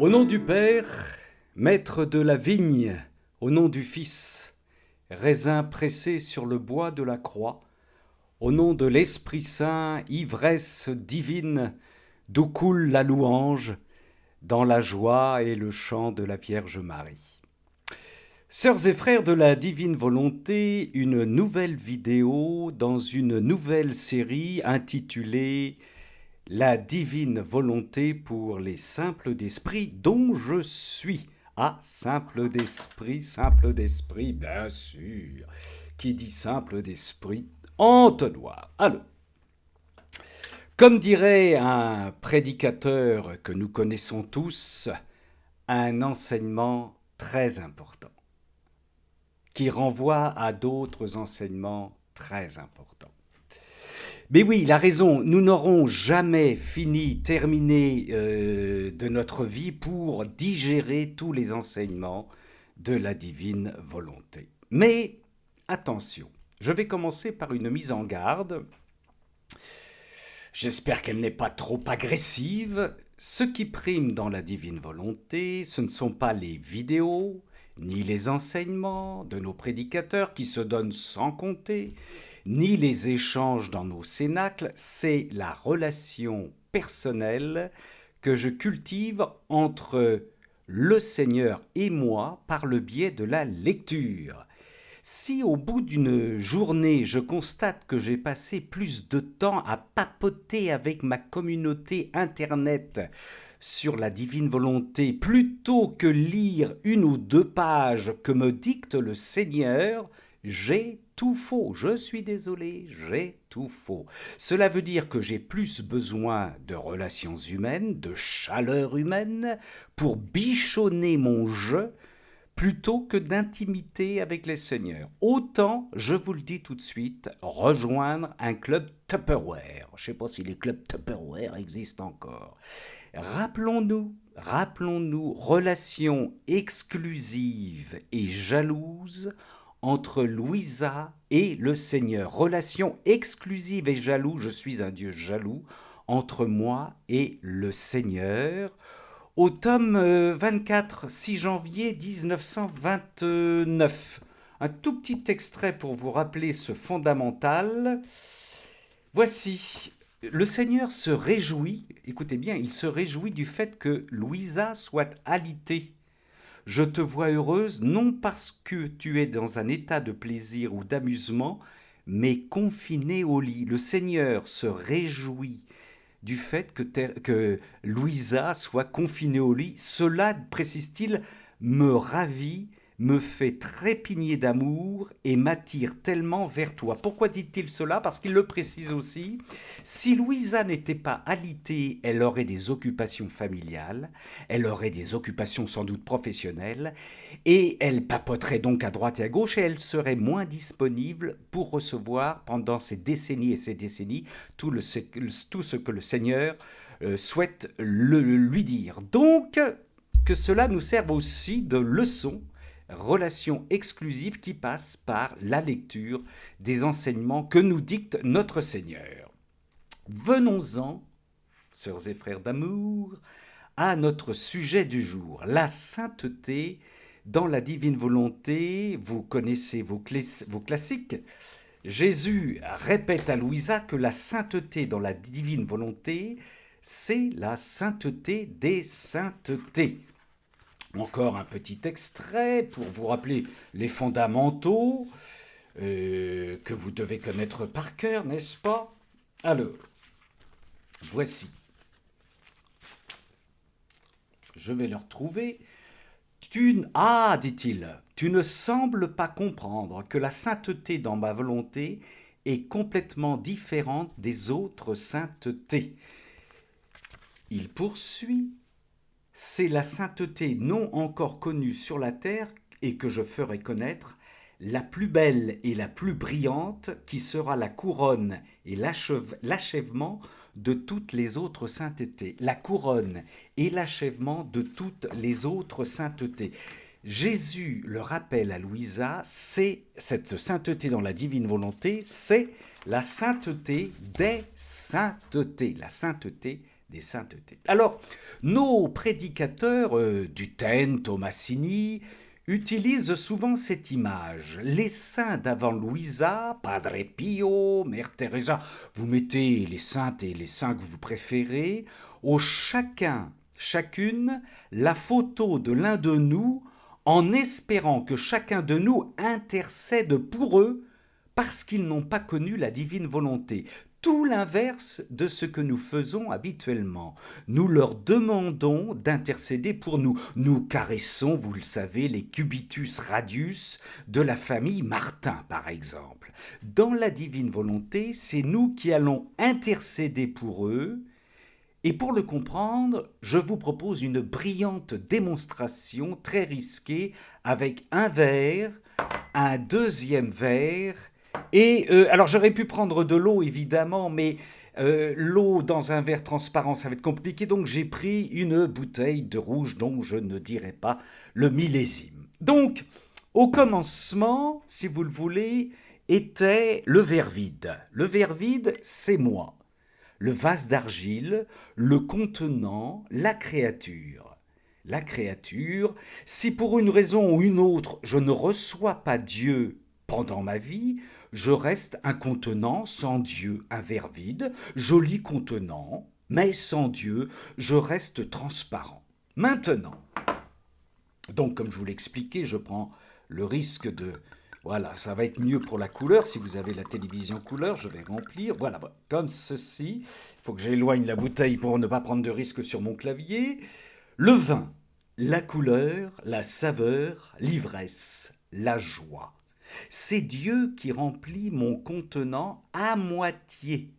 Au nom du Père, maître de la vigne, au nom du Fils, raisin pressé sur le bois de la croix, au nom de l'Esprit Saint, ivresse divine, d'où coule la louange, dans la joie et le chant de la Vierge Marie. Sœurs et frères de la divine volonté, une nouvelle vidéo dans une nouvelle série intitulée La divine volonté pour les simples d'esprit dont je suis. Ah, simple d'esprit, bien sûr. Qui dit simple d'esprit, entonnoir. Alors, comme dirait un prédicateur que nous connaissons tous, un enseignement très important, qui renvoie à d'autres enseignements très importants. Mais oui, il a raison, nous n'aurons jamais terminé de notre vie pour digérer tous les enseignements de la divine volonté. Mais attention, je vais commencer par une mise en garde. J'espère qu'elle n'est pas trop agressive. Ce qui prime dans la divine volonté, ce ne sont pas les vidéos, ni les enseignements de nos prédicateurs qui se donnent sans compter, ni les échanges dans nos cénacles, c'est la relation personnelle que je cultive entre le Seigneur et moi par le biais de la lecture. Si au bout d'une journée, je constate que j'ai passé plus de temps à papoter avec ma communauté Internet sur la divine volonté plutôt que lire une ou deux pages que me dicte le Seigneur, j'ai tout faux. Je suis désolé, j'ai tout faux. Cela veut dire que j'ai plus besoin de relations humaines, de chaleur humaine, pour bichonner mon jeu, plutôt que d'intimité avec les seigneurs. Autant, je vous le dis tout de suite, rejoindre un club Tupperware. Je ne sais pas si les clubs Tupperware existent encore. Rappelons-nous, relation exclusive et jalouse entre Louisa et le Seigneur. Relation exclusive et jalouse, je suis un Dieu jaloux, entre moi et le Seigneur. Au tome 24, 6 janvier 1929. Un tout petit extrait pour vous rappeler ce fondamental. Voici, le Seigneur se réjouit, écoutez bien, il se réjouit du fait que Louisa soit alitée. Je te vois heureuse, non parce que tu es dans un état de plaisir ou d'amusement, mais confinée au lit. Le Seigneur se réjouit du fait que Louisa soit confinée au lit. Cela, précise-t-il, me ravit, me fait trépigner d'amour et m'attire tellement vers toi. Pourquoi dit-il cela? Parce qu'il le précise aussi. Si Louisa n'était pas alitée, elle aurait des occupations familiales, elle aurait des occupations sans doute professionnelles, et elle papoterait donc à droite et à gauche, et elle serait moins disponible pour recevoir pendant ces décennies et ces décennies tout ce que le Seigneur souhaite lui dire. Donc, que cela nous serve aussi de leçon, relation exclusive qui passe par la lecture des enseignements que nous dicte notre Seigneur. Venons-en, sœurs et frères d'amour, à notre sujet du jour, la sainteté dans la divine volonté. Vous connaissez vos classiques. Jésus répète à Louisa que la sainteté dans la divine volonté, c'est la sainteté des saintetés. Encore un petit extrait pour vous rappeler les fondamentaux que vous devez connaître par cœur, n'est-ce pas? Alors, voici. Je vais le retrouver. Ah, dit-il, tu ne sembles pas comprendre que la sainteté dans ma volonté est complètement différente des autres saintetés. Il poursuit. C'est la sainteté non encore connue sur la terre et que je ferai connaître, la plus belle et la plus brillante, qui sera la couronne et l'achèvement de toutes les autres saintetés. La couronne et l'achèvement de toutes les autres saintetés. Jésus le rappelle à Louisa, c'est cette sainteté dans la divine volonté, c'est la sainteté des saintetés. La sainteté des saintetés. Alors, nos prédicateurs, Dutaine, Tomasini, utilisent souvent cette image. Les saints d'avant Louisa, Padre Pio, Mère Teresa, vous mettez les saintes et les saints que vous préférez, au chacune, la photo de l'un de nous, en espérant que chacun de nous intercède pour eux parce qu'ils n'ont pas connu la divine volonté. Tout l'inverse de ce que nous faisons habituellement. Nous leur demandons d'intercéder pour nous. Nous caressons, vous le savez, les cubitus radius de la famille Martin, par exemple. Dans la divine volonté, c'est nous qui allons intercéder pour eux. Et pour le comprendre, je vous propose une brillante démonstration très risquée avec un verre, un deuxième verre. Et alors j'aurais pu prendre de l'eau évidemment, mais l'eau dans un verre transparent ça va être compliqué, donc j'ai pris une bouteille de rouge dont je ne dirai pas le millésime. Donc au commencement, si vous le voulez, était le verre vide. Le verre vide, c'est moi. Le vase d'argile, le contenant, la créature. La créature, si pour une raison ou une autre je ne reçois pas Dieu pendant ma vie, je reste un contenant sans Dieu, un verre vide, joli contenant, mais sans Dieu, je reste transparent. Maintenant, donc comme je vous l'expliquais, je prends le risque de... Voilà, ça va être mieux pour la couleur. Si vous avez la télévision couleur, je vais remplir. Voilà, comme ceci. Il faut que j'éloigne la bouteille pour ne pas prendre de risque sur mon clavier. Le vin, la couleur, la saveur, l'ivresse, la joie. C'est Dieu qui remplit mon contenant à moitié.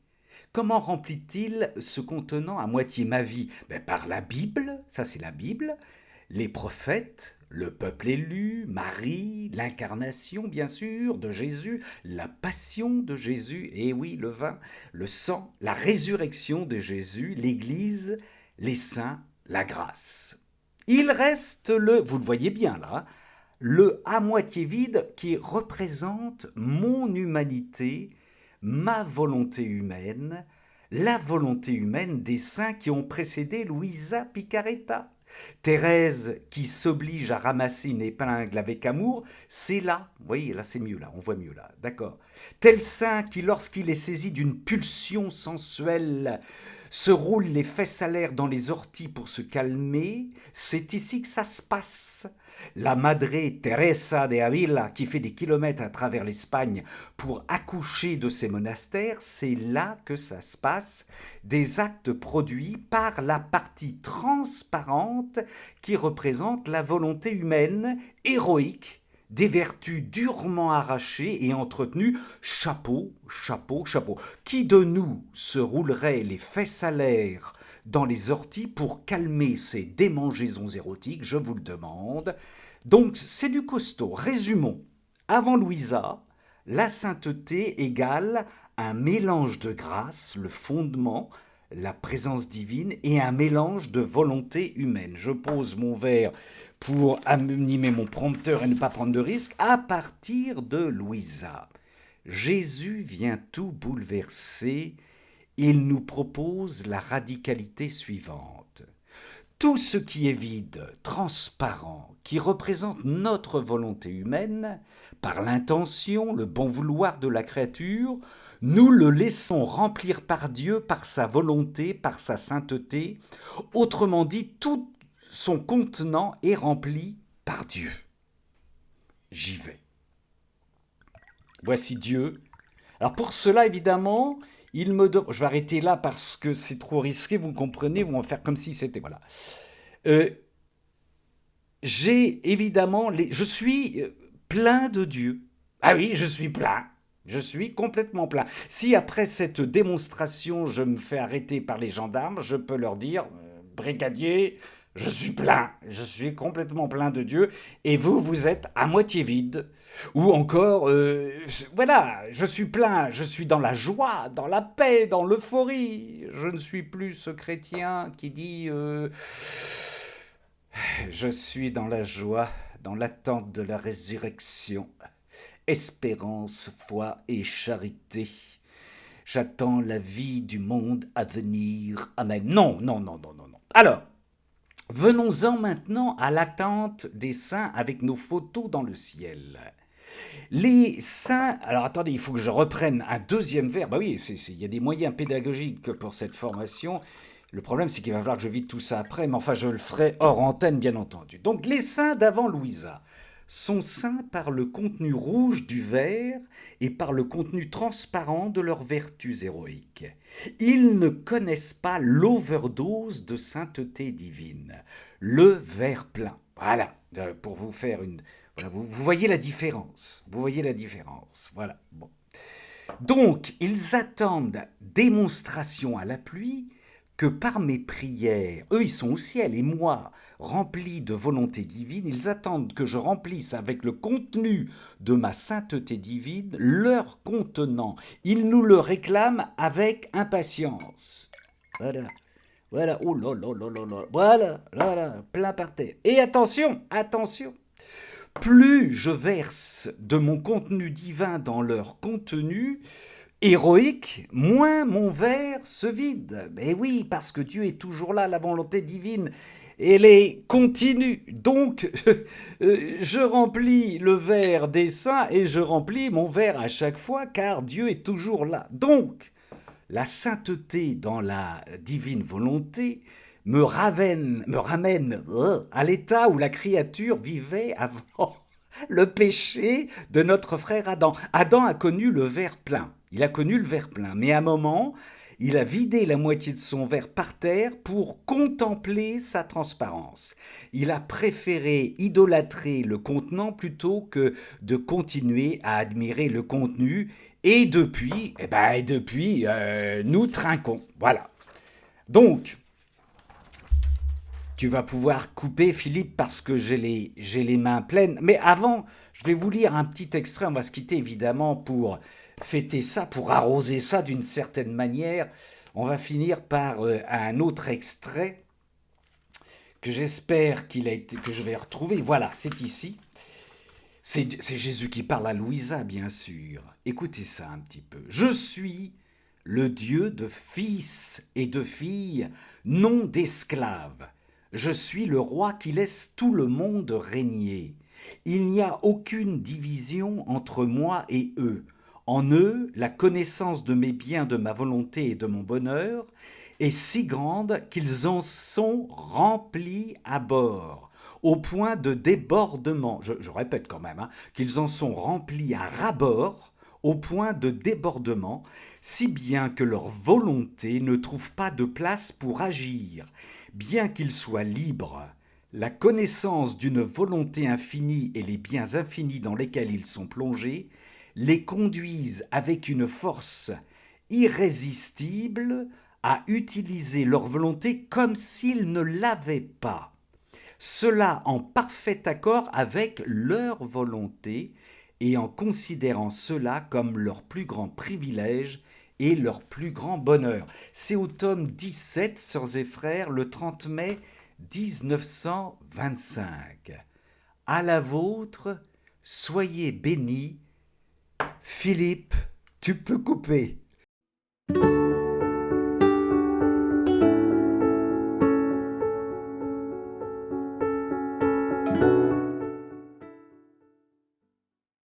Comment remplit-il ce contenant à moitié ma vie? Par la Bible, ça c'est la Bible, les prophètes, le peuple élu, Marie, l'incarnation bien sûr de Jésus, la passion de Jésus, et oui le vin, le sang, la résurrection de Jésus, l'Église, les saints, la grâce. Il reste vous le voyez bien là, le à moitié vide qui représente mon humanité, ma volonté humaine, la volonté humaine des saints qui ont précédé Luisa Picaretta. Thérèse qui s'oblige à ramasser une épingle avec amour, c'est là, vous voyez, là c'est mieux, là, on voit mieux là, d'accord. Tel saint qui, lorsqu'il est saisi d'une pulsion sensuelle, se roule les fesses à l'air dans les orties pour se calmer, c'est ici que ça se passe. La Madre Teresa de Ávila, qui fait des kilomètres à travers l'Espagne pour accoucher de ses monastères, c'est là que ça se passe, des actes produits par la partie transparente qui représente la volonté humaine, héroïque, des vertus durement arrachées et entretenues, chapeau, chapeau, chapeau. Qui de nous se roulerait les fesses à l'air dans les orties pour calmer ces démangeaisons érotiques, je vous le demande. Donc c'est du costaud. Résumons. Avant Louisa, la sainteté égale un mélange de grâce, le fondement, la présence divine, et un mélange de volonté humaine. Je pose mon verre pour animer mon prompteur et ne pas prendre de risques. À partir de Louisa, Jésus vient tout bouleverser. Il nous propose la radicalité suivante. Tout ce qui est vide, transparent, qui représente notre volonté humaine, par l'intention, le bon vouloir de la créature, nous le laissons remplir par Dieu, par sa volonté, par sa sainteté. Autrement dit, tout son contenant est rempli par Dieu. J'y vais. Voici Dieu. Alors pour cela, évidemment, je vais arrêter là parce que c'est trop risqué, vous comprenez, vous vont faire comme si c'était... Voilà. J'ai évidemment... Je suis plein de Dieu. Ah oui, je suis plein. Je suis complètement plein. Si après cette démonstration, je me fais arrêter par les gendarmes, je peux leur dire, brigadier, je suis plein, je suis complètement plein de Dieu, et vous, vous êtes à moitié vide. Ou encore, voilà, je suis plein, je suis dans la joie, dans la paix, dans l'euphorie. Je ne suis plus ce chrétien qui dit, je suis dans la joie, dans l'attente de la résurrection. Espérance, foi et charité. J'attends la vie du monde à venir. Amen. Non, non, non, non, non, non. Alors, venons-en maintenant à l'attente des saints avec nos photos dans le ciel. Les saints, alors attendez, il faut que je reprenne un deuxième vers. Bah oui, il y a des moyens pédagogiques pour cette formation. Le problème, c'est qu'il va falloir que je vide tout ça après, mais enfin, je le ferai hors antenne, bien entendu. Donc, les saints d'avant Louisa sont saints par le contenu rouge du verre et par le contenu transparent de leurs vertus héroïques. Ils ne connaissent pas l'overdose de sainteté divine, le verre plein. Voilà, pour vous faire une... Voilà, vous voyez la différence. Vous voyez la différence. Voilà. Bon. Donc, ils attendent démonstration à la pluie que par mes prières, eux ils sont au ciel et moi, rempli de volonté divine, ils attendent que je remplisse avec le contenu de ma sainteté divine leur contenant. Ils nous le réclament avec impatience. Voilà. Voilà. Oh là là là là là. Voilà. Voilà. Plein par terre. Et attention, attention. Plus je verse de mon contenu divin dans leur contenu héroïque, moins mon verre se vide. Mais oui, parce que Dieu est toujours là, la volonté divine, elle est continue. Donc, je remplis le verre des saints et je remplis mon verre à chaque fois, car Dieu est toujours là. Donc, la sainteté dans la divine volonté me ramène à l'état où la créature vivait avant le péché de notre frère Adam. Adam a connu le verre plein. Il a connu le verre plein. Mais à un moment, il a vidé la moitié de son verre par terre pour contempler sa transparence. Il a préféré idolâtrer le contenant plutôt que de continuer à admirer le contenu. Et depuis, nous trinquons. Voilà. Donc, tu vas pouvoir couper, Philippe, parce que j'ai les mains pleines. Mais avant, je vais vous lire un petit extrait. On va se quitter, évidemment, pour fêter ça, pour arroser ça d'une certaine manière. On va finir par un autre extrait que j'espère que je vais retrouver. Voilà, c'est ici. C'est Jésus qui parle à Louisa, bien sûr. Écoutez ça un petit peu. « Je suis le Dieu de fils et de filles, non d'esclaves. Je suis le roi qui laisse tout le monde régner. Il n'y a aucune division entre moi et eux. En eux, la connaissance de mes biens, de ma volonté et de mon bonheur est si grande qu'ils en sont remplis à bord, au point de débordement. Je répète quand même, qu'ils en sont remplis à ras-bord, au point de débordement, si bien que leur volonté ne trouve pas de place pour agir. Bien qu'ils soient libres, la connaissance d'une volonté infinie et les biens infinis dans lesquels ils sont plongés les conduisent avec une force irrésistible à utiliser leur volonté comme s'ils ne l'avaient pas. Cela en parfait accord avec leur volonté et en considérant cela comme leur plus grand privilège et leur plus grand bonheur. C'est au tome 17, Sœurs et Frères, le 30 mai 1925. À la vôtre, soyez bénis. Philippe, tu peux couper.